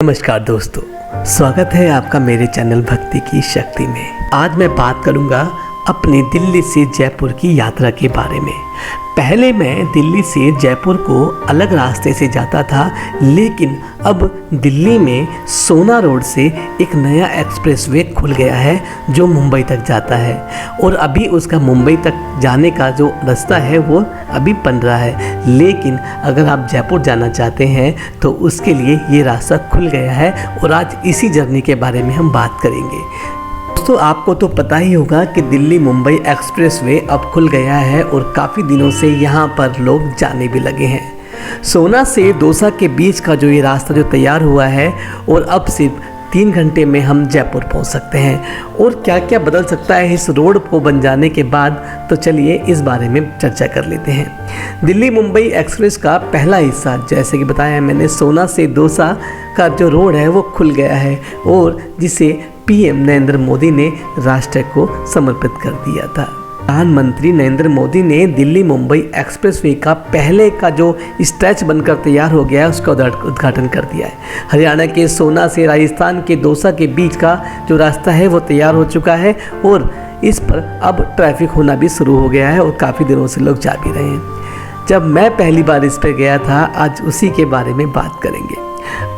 नमस्कार दोस्तों, स्वागत है आपका मेरे चैनल भक्ति की शक्ति में। आज मैं बात करूंगा अपनी दिल्ली से जयपुर की यात्रा के बारे में। पहले मैं दिल्ली से जयपुर को अलग रास्ते से जाता था, लेकिन अब दिल्ली में सोना रोड से एक नया एक्सप्रेसवे खुल गया है जो मुंबई तक जाता है और अभी उसका मुंबई तक जाने का जो रास्ता है वो अभी बन रहा है। लेकिन अगर आप जयपुर जाना चाहते हैं तो उसके लिए ये रास्ता खुल गया है और आज इसी जर्नी के बारे में हम बात करेंगे। दोस्तों, आपको तो पता ही होगा कि दिल्ली मुंबई एक्सप्रेसवे अब खुल गया है और काफ़ी दिनों से यहाँ पर लोग जाने भी लगे हैं। सोना से दौसा के बीच का जो ये रास्ता जो तैयार हुआ है और अब सिर्फ 3 घंटे में हम जयपुर पहुंच सकते हैं। और क्या क्या बदल सकता है इस रोड को बन जाने के बाद, तो चलिए इस बारे में चर्चा कर लेते हैं। दिल्ली मुंबई एक्सप्रेस का पहला हिस्सा, जैसे कि बताया मैंने, सोना से दौसा का जो रोड है वो खुल गया है और जिसे पीएम नरेंद्र मोदी ने राष्ट्र को समर्पित कर दिया था। प्रधानमंत्री नरेंद्र मोदी ने दिल्ली मुंबई एक्सप्रेसवे का पहले का जो स्ट्रेच बनकर तैयार हो गया है उसका उद्घाटन कर दिया है। हरियाणा के सोना से राजस्थान के दौसा के बीच का जो रास्ता है वो तैयार हो चुका है और इस पर अब ट्रैफिक होना भी शुरू हो गया है और काफ़ी दिनों से लोग जा भी रहे हैं। जब मैं पहली बार इस पर गया था, आज उसी के बारे में बात करेंगे।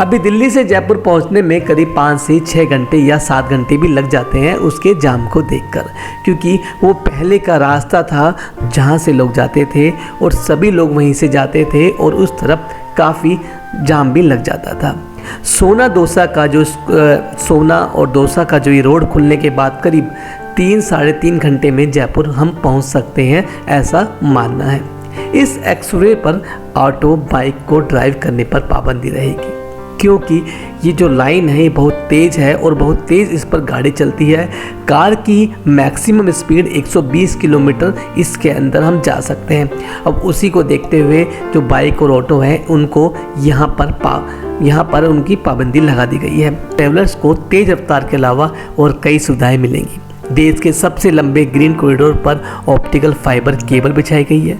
अभी दिल्ली से जयपुर पहुंचने में करीब 5 से 6 घंटे या 7 घंटे भी लग जाते हैं उसके जाम को देखकर, क्योंकि वो पहले का रास्ता था जहां से लोग जाते थे और सभी लोग वहीं से जाते थे और उस तरफ काफ़ी जाम भी लग जाता था। सोना और दौसा का जो ये रोड खुलने के बाद करीब 3-3.5 घंटे में जयपुर हम पहुंच सकते हैं, ऐसा मानना है। इस एक्सप्रेसवे पर ऑटो बाइक को ड्राइव करने पर पाबंदी रहेगी, क्योंकि ये जो लाइन है बहुत तेज़ है और बहुत तेज़ इस पर गाड़ी चलती है। कार की मैक्सिमम स्पीड 120 किलोमीटर इसके अंदर हम जा सकते हैं। अब उसी को देखते हुए जो बाइक और ऑटो हैं उनको यहाँ पर उनकी पाबंदी लगा दी गई है। ट्रैवलर्स को तेज़ रफ्तार के अलावा और कई सुविधाएँ मिलेंगी। देश के सबसे लंबे ग्रीन कॉरिडोर पर ऑप्टिकल फाइबर केबल बिछाई गई है।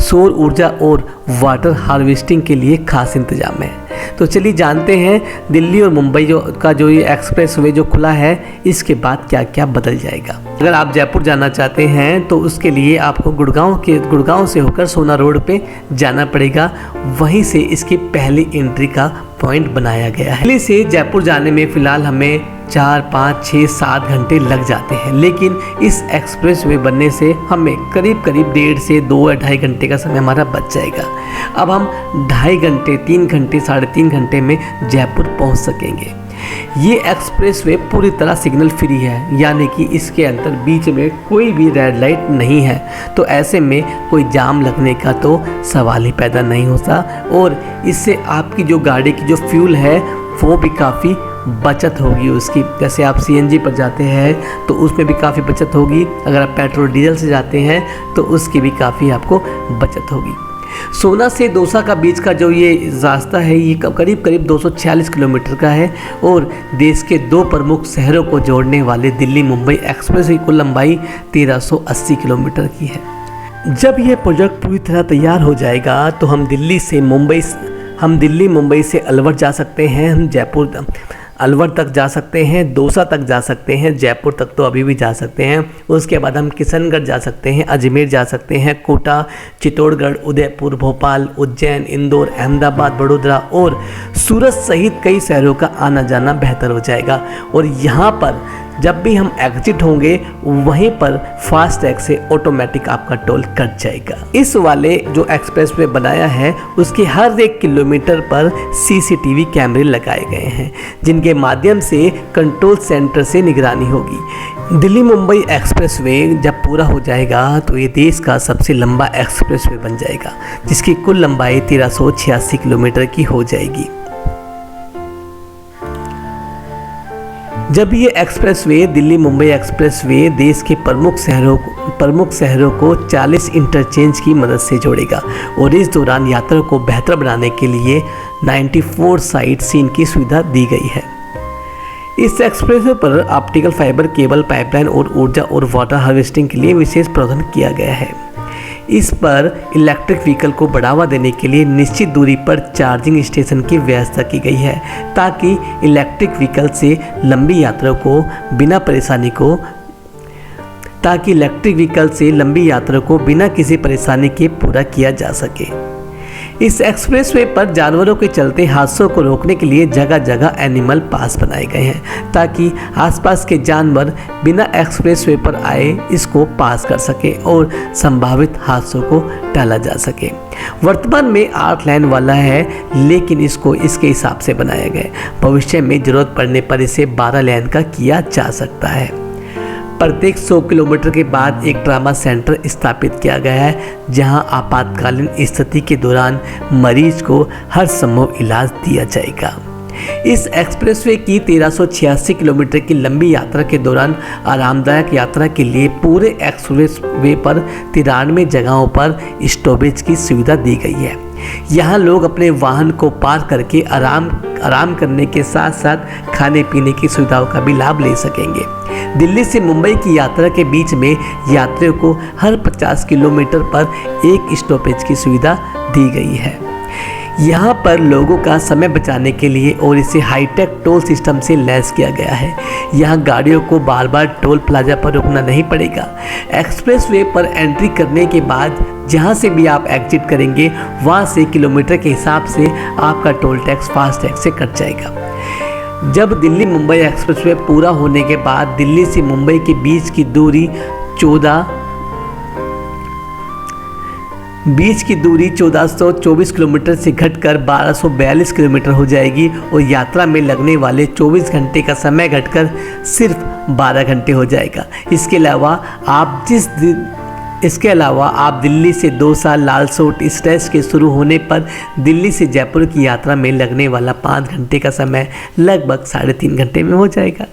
सौर ऊर्जा और वाटर हार्वेस्टिंग के लिए खास इंतजाम है। तो चलिए जानते हैं दिल्ली और मुंबई का जो ये एक्सप्रेसवे जो खुला है इसके बाद क्या क्या बदल जाएगा। अगर आप जयपुर जाना चाहते हैं तो उसके लिए आपको गुड़गांव से होकर सोना रोड पे जाना पड़ेगा। वहीं से इसकी पहली एंट्री का पॉइंट बनाया गया है। दिल्ली से जयपुर जाने में फ़िलहाल हमें 4, 5, 6, 7 घंटे लग जाते हैं, लेकिन इस एक्सप्रेसवे बनने से हमें करीब 1.5 से 2 या 2.5 घंटे का समय हमारा बच जाएगा। अब हम 2.5 घंटे, 3 घंटे, 3.5 घंटे में जयपुर पहुंच सकेंगे। ये एक्सप्रेसवे पूरी तरह सिग्नल फ्री है, यानी कि इसके अंदर बीच में कोई भी रेड लाइट नहीं है, तो ऐसे में कोई जाम लगने का तो सवाल ही पैदा नहीं होता और इससे आपकी जो गाड़ी की जो फ्यूल है वो भी काफ़ी बचत होगी उसकी। जैसे आप सीएनजी पर जाते हैं तो उसमें भी काफ़ी बचत होगी, अगर आप पेट्रोल डीजल से जाते हैं तो उसकी भी काफ़ी आपको बचत होगी। सोना से दौसा का बीच का जो ये रास्ता है ये करीब 246 किलोमीटर का है और देश के 2 प्रमुख शहरों को जोड़ने वाले दिल्ली मुंबई एक्सप्रेस की कुल लंबाई 1380 किलोमीटर की है। जब ये प्रोजेक्ट पूरी तरह तैयार हो जाएगा तो हम दिल्ली मुंबई से अलवर जा सकते हैं, हम जयपुर अलवर तक जा सकते हैं, दौसा तक जा सकते हैं, जयपुर तक तो अभी भी जा सकते हैं। उसके बाद हम किशनगढ़ जा सकते हैं, अजमेर जा सकते हैं, कोटा, चित्तौड़गढ़, उदयपुर, भोपाल, उज्जैन, इंदौर, अहमदाबाद, बड़ोदरा और सूरत सहित कई शहरों का आना जाना बेहतर हो जाएगा। और यहाँ पर जब भी हम एग्जिट होंगे वहीं पर फास्टैग से ऑटोमेटिक आपका टोल कट जाएगा। इस वाले जो एक्सप्रेसवे बनाया है उसके हर 1 किलोमीटर पर सीसीटीवी कैमरे लगाए गए हैं, जिनके माध्यम से कंट्रोल सेंटर से निगरानी होगी। दिल्ली मुंबई एक्सप्रेसवे जब पूरा हो जाएगा तो ये देश का सबसे लंबा एक्सप्रेसवे बन जाएगा, जिसकी कुल लंबाई 1386 किलोमीटर की हो जाएगी। जब ये एक्सप्रेसवे दिल्ली मुंबई एक्सप्रेसवे देश के प्रमुख शहरों को 40 इंटरचेंज की मदद से जोड़ेगा और इस दौरान यात्रा को बेहतर बनाने के लिए 94 साइट सीन की सुविधा दी गई है। इस एक्सप्रेसवे पर ऑप्टिकल फाइबर केबल, पाइपलाइन और ऊर्जा और वाटर हार्वेस्टिंग के लिए विशेष प्रावधान किया गया है। इस पर इलेक्ट्रिक व्हीकल को बढ़ावा देने के लिए निश्चित दूरी पर चार्जिंग स्टेशन की व्यवस्था की गई है, ताकि इलेक्ट्रिक व्हीकल से लंबी यात्रा को बिना किसी परेशानी के पूरा किया जा सके। इस एक्सप्रेसवे पर जानवरों के चलते हादसों को रोकने के लिए जगह जगह एनिमल पास बनाए गए हैं, ताकि आसपास के जानवर बिना एक्सप्रेसवे पर आए इसको पास कर सके और संभावित हादसों को टाला जा सके। वर्तमान में 8 लाइन वाला है, लेकिन इसको इसके हिसाब से बनाया गया है। भविष्य में जरूरत पड़ने पर इसे 12 लाइन का किया जा सकता है। प्रत्येक 100 किलोमीटर के बाद एक ट्रामा सेंटर स्थापित किया गया है, जहां आपातकालीन स्थिति के दौरान मरीज को हर संभव इलाज दिया जाएगा। इस एक्सप्रेसवे की 1386 किलोमीटर की लंबी यात्रा के दौरान आरामदायक यात्रा के लिए पूरे एक्सप्रेसवे पर 93 जगहों पर स्टॉपेज की सुविधा दी गई है। यहाँ लोग अपने वाहन को पार्क करके आराम करने के साथ साथ खाने पीने की सुविधाओं का भी लाभ ले सकेंगे। दिल्ली से मुंबई की यात्रा के बीच में यात्रियों को हर 50 किलोमीटर पर एक स्टॉपेज की सुविधा दी गई है। यहाँ पर लोगों का समय बचाने के लिए और इसे हाईटेक टोल सिस्टम से लैस किया गया है। यहाँ गाड़ियों को बार बार टोल प्लाजा पर रुकना नहीं पड़ेगा। एक्सप्रेसवे पर एंट्री करने के बाद जहाँ से भी आप एग्जिट करेंगे, वहाँ से किलोमीटर के हिसाब से आपका टोल टैक्स फास्टैग से कट जाएगा। जब दिल्ली मुंबई एक्सप्रेसवे पूरा होने के बाद दिल्ली से मुंबई के बीच की दूरी 1424 किलोमीटर से घटकर 1242 किलोमीटर हो जाएगी और यात्रा में लगने वाले 24 घंटे का समय घटकर सिर्फ 12 घंटे हो जाएगा। इसके अलावा आप दिल्ली से 2 साल लालसोट एक्सप्रेस के शुरू होने पर दिल्ली से जयपुर की यात्रा में लगने वाला 5 घंटे का समय लगभग 3.5 घंटे में हो जाएगा।